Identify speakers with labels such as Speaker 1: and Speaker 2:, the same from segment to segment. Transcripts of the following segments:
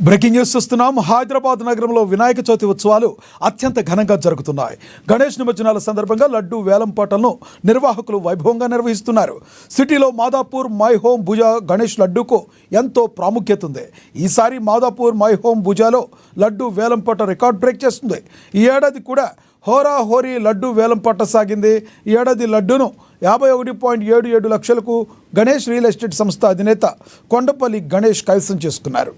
Speaker 1: Breaking news చూస్తున్నాం. హైదరాబాద్ నగరంలో వినాయక చవితి ఉత్సవాలు అత్యంత ఘనంగా జరుగుతున్నాయి. గణేష్ నిమజ్జనాల సందర్భంగా లడ్డు వేలంపాటలను నిర్వాహకులు వైభవంగా నిర్వహిస్తున్నారు. సిటీలో మాదాపూర్ మై హోమ్ భుజా గణేష్ లడ్డూకు ఎంతో ప్రాముఖ్యత ఉంది. ఈసారి మాదాపూర్ మై హోమ్ భుజాలో లడ్డు వేలంపాట రికార్డ్ బ్రేక్ చేస్తుంది. ఈ ఏడాది కూడా హోరాహోరీ లడ్డు వేలంపాట సాగింది. ఈ ఏడాది లడ్డూను 51.77 లక్షలకు గణేష్ రియల్ ఎస్టేట్ సంస్థ అధినేత కొండపల్లి గణేష్ కైవసం చేసుకున్నారు.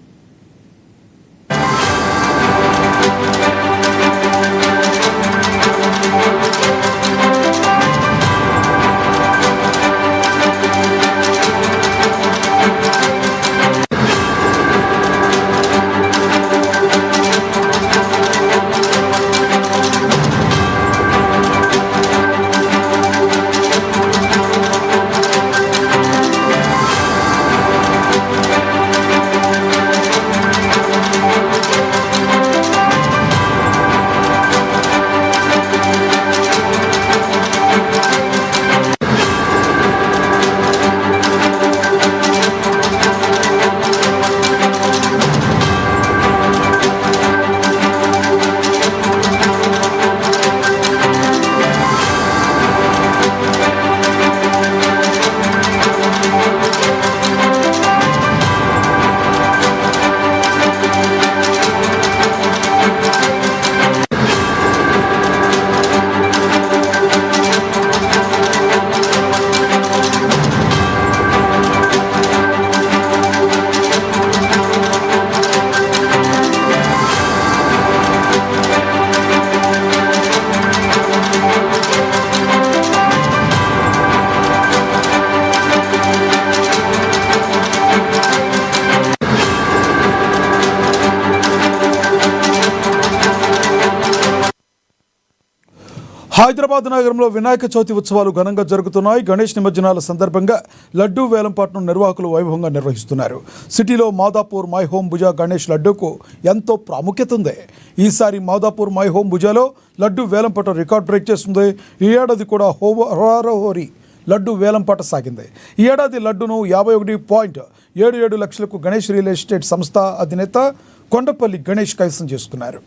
Speaker 1: హైదరాబాద్ నగరంలో వినాయక చవితి ఉత్సవాలు ఘనంగా జరుగుతున్నాయి. గణేష్ నిమజ్జనాల సందర్భంగా లడ్డూ వేలంపాటను నిర్వాహకులు వైభవంగా నిర్వహిస్తున్నారు. సిటీలో మాదాపూర్ మై హోమ్ భుజా గణేష్ లడ్డూకు ఎంతో ప్రాముఖ్యత ఉంది. ఈసారి మాదాపూర్ మై హోమ్ భుజాలో లడ్డూ వేలంపాట రికార్డ్ బ్రేక్ చేస్తుంది. ఈ ఏడాది కూడా హోరాహోరీ లడ్డు వేలంపాట సాగింది. ఈ ఏడాది లడ్డును 51.77 లక్షలకు గణేష్ రియల్ ఎస్టేట్ సంస్థ అధినేత కొండపల్లి గణేష్ కైవసం చేసుకున్నారు.